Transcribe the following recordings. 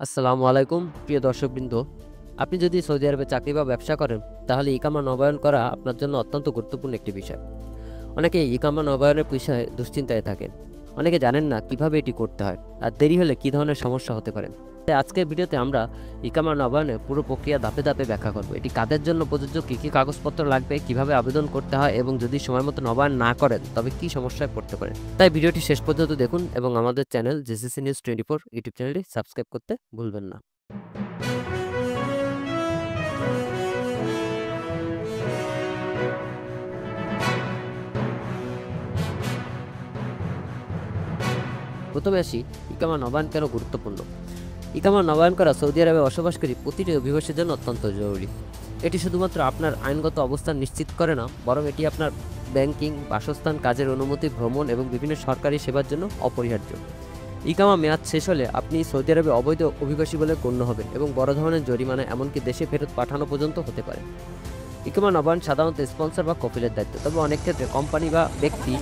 আসসালামু আলাইকুম প্রিয় দর্শকবৃন্দ। আপনি যদি সৌদি আরবে চাকরি বা ব্যবসা করেন তাহলে ইকামা নবায়ন করা আপনার জন্য অত্যন্ত গুরুত্বপূর্ণ একটি বিষয়। অনেকে ইকামা নবায়নের বিষয়ে দুশ্চিন্তায় থাকেন। অনেকে জানেন না কিভাবে এটি করতে হয় আর দেরি হলে কী ধরনের সমস্যা হতে পারে। তাই আজকের ভিডিওতে আমরা ইকামা নবায়নের পুরো প্রক্রিয়া ধাপে ধাপে ব্যাখ্যা করব। এটি কাদের জন্য প্রযোজ্য, কী কী কাগজপত্র লাগবে, কিভাবে আবেদন করতে হয় এবং যদি সময় মতো নবায়ন না করেন তবে কী সমস্যায় পড়তে পারেন। তাই ভিডিওটি শেষ পর্যন্ত দেখুন এবং আমাদের চ্যানেল জিসিসি নিউজ 24 ইউটিউব চ্যানেলটি সাবস্ক্রাইব করতে ভুলবেন না। প্রথমে আসি, ইকামা নবায়ন কেন গুরুত্বপূর্ণ। ইকামা নবায়ন করা সৌদি আরবে বসবাসকারী প্রতিটি অভিবাসীর জন্য অত্যন্ত জরুরি। এটি শুধুমাত্র আপনার আইনগত অবস্থান নিশ্চিত করে না, বরং এটি আপনার ব্যাংকিং, বাসস্থান, কাজের অনুমতি, ভ্রমণ এবং বিভিন্ন সরকারি সেবার জন্য অপরিহার্য। ইকামা মেয়াদ শেষ হলে আপনি সৌদি আরবে অবৈধ অভিবাসী বলে গণ্য হবেন এবং বড় ধরনের জরিমানা, এমনকি দেশে ফেরত পাঠানো পর্যন্ত হতে পারে। ইকামা নবায়ন সাধারণত স্পন্সর বা কফিলের দায়িত্ব, তবে অনেক ক্ষেত্রে কোম্পানি বা ব্যক্তি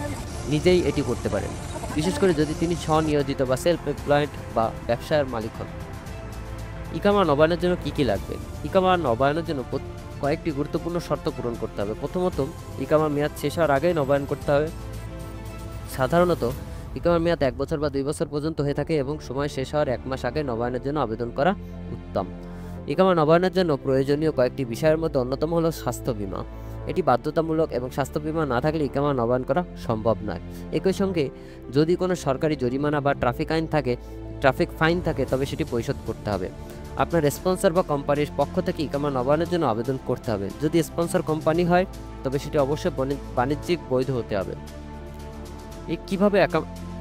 নিজেই এটি করতে পারেন, বিশেষ করে যদি তিনি স্বনিয়োজিত বা সেলফ এমপ্লয়েড বা ব্যবসার মালিক হন। ইকামা নবায়নের জন্য কী কী লাগবে। ইকামা নবায়নের জন্য কয়েকটি গুরুত্বপূর্ণ শর্ত পূরণ করতে হবে। প্রথমত, ইকামা মেয়াদ শেষ হওয়ার আগেই নবায়ন করতে হবে। সাধারণত ইকামার মেয়াদ 1 বছর বা 2 বছর পর্যন্ত হয়ে থাকে এবং সময় শেষ হওয়ার 1 মাস আগে নবায়নের জন্য আবেদন করা উত্তম। ইকামা নবায়নের জন্য প্রয়োজনীয় কয়েকটি বিষয়ের মধ্যে অন্যতম হলো স্বাস্থ্য বীমা। এটি বাধ্যতামূলক এবং স্বাস্থ্য বীমা না থাকলে ইকামা নবায়ন করা সম্ভব নয়। একই সঙ্গে যদি কোনো সরকারি জরিমানা বা ট্রাফিক ফাইন থাকে তবে সেটি পরিশোধ করতে হবে। আপনার স্পন্সর বা কোম্পানির পক্ষ থেকে ইকামা নবায়নের জন্য আবেদন করতে হবে। যদি স্পন্সর কোম্পানি হয় তবে সেটি অবশ্যই বাণিজ্যিক বৈধ হতে হবে।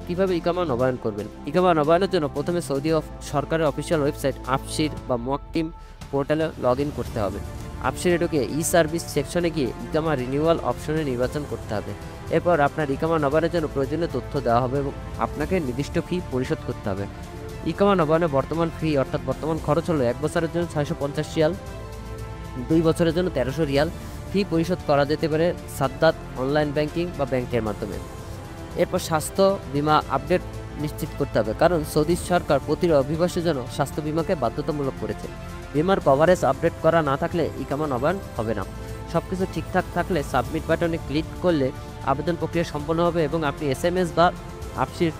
কিভাবে ইকামা নবায়ন করবেন। ইকামা নবায়নের জন্য প্রথমে সৌদি সরকারের অফিসিয়াল ওয়েবসাইট আফশির বা মুওয়াক্কিম পোর্টালে লগ ইন করতে হবে। আফশিরে ঢুকে ই সার্ভিস সেকশনে গিয়ে ইকামা রিনিউয়াল অপশনে নির্বাচন করতে হবে। এরপর আপনার ইকামা নবায়নের জন্য প্রয়োজনীয় তথ্য দেওয়া হবে এবং আপনাকে নির্দিষ্ট ফি পরিশোধ করতে হবে। ইকামা নবায়নের বর্তমান ফি অর্থাৎ বর্তমান খরচ হলো 1 বছরের জন্য 650 রিয়াল, 2 বছরের জন্য 1300 রিয়াল। ফি পরিশোধ করা যেতে পারে সাদ্দাত, অনলাইন ব্যাংকিং বা ব্যাংকের মাধ্যমে। এরপর স্বাস্থ্য বীমা আপডেট নিশ্চিত করতে হবে, কারণ সৌদি সরকার প্রতিটি অভিবাসীর জন্য স্বাস্থ্য বীমাকে বাধ্যতামূলক করেছে। বীমার কভারেজ আপডেট করা না থাকলে ইকামা নবায়ন হবে না। সবকিছু ঠিকঠাক থাকলে সাবমিট বাটনে ক্লিক করলে আবেদন প্রক্রিয়া সম্পন্ন হবে এবং আপনি SMS বা আপসির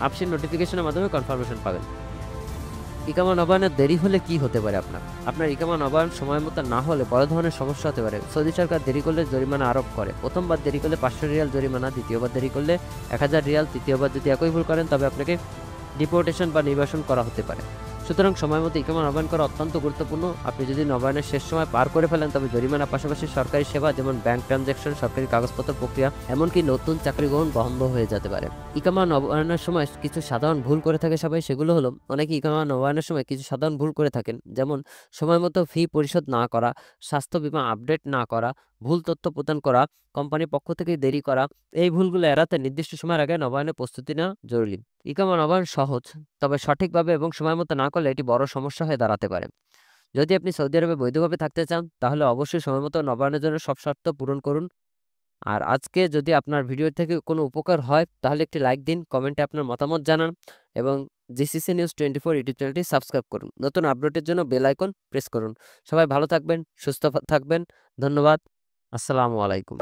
আপসির নোটিফিকেশনের মাধ্যমে কনফার্মেশন পাবেন। ইকামা নবায়নের দেরি হলে কি হতে পারে। আপনার ইকামা নবায়ন সময় মতো না হলে বড় ধরনের সমস্যা হতে পারে। সৌদি সরকার দেরি করলে জরিমানা আরোপ করে। প্রথমবার দেরি করলে 500 রিয়াল জরিমানা, দ্বিতীয়বার দেরি করলে 1000 রিয়াল, তৃতীয়বার যদি একই ভুল করেন তবে আপনাকে ডিপোর্টেশন বা নির্বাসন করা হতে পারে। সুতরাং সময় মতো ইকামা নবায়ন করা অত্যন্ত গুরুত্বপূর্ণ। আপনি যদি নবায়নের শেষ সময় পার করে ফেলেন তবে জরিমানার পাশাপাশি সরকারি সেবা যেমন ব্যাংক ট্রানজ্যাকশন, সরকারি কাগজপত্র প্রক্রিয়া, এমনকি নতুন চাকরি গ্রহণ বন্ধ হয়ে যেতে পারে। ইকামা নবায়নের সময় কিছু সাধারণ ভুল করে থাকে সবাই, সেগুলো হলো অনেকে ইকামা নবায়নের সময় কিছু সাধারণ ভুল করে থাকেন, যেমন সময় মতো ফি পরিশোধ না করা, স্বাস্থ্য বীমা আপডেট না করা, ভুল তথ্য প্রদান করা, কোম্পানির পক্ষ থেকে দেরি করা। এই ভুলগুলো এড়াতে নির্দিষ্ট সময়ের আগে নবায়নের প্রস্তুতি নেওয়া জরুরি। ইকামা নবায়ন সহজ, তবে সঠিকভাবে এবং সময় মতো না করলে এটি বড় সমস্যা হয়ে দাঁড়াতে পারে। যদি আপনি সৌদি আরবে বৈধভাবে থাকতে চান তাহলে অবশ্যই সময় মতো নবায়নের জন্য সব শর্ত পূরণ করুন। আর আজকে যদি আপনার ভিডিও থেকে কোনো উপকার হয় তাহলে একটি লাইক দিন, কমেন্টে আপনার মতামত জানান এবং জিসিসি নিউজ 24 ইউটিউব চ্যানেলটি সাবস্ক্রাইব করুন। নতুন আপডেটের জন্য বেল আইকন প্রেস করুন। সবাই ভালো থাকবেন, সুস্থ থাকবেন। ধন্যবাদ। আসসালামু আলাইকুম।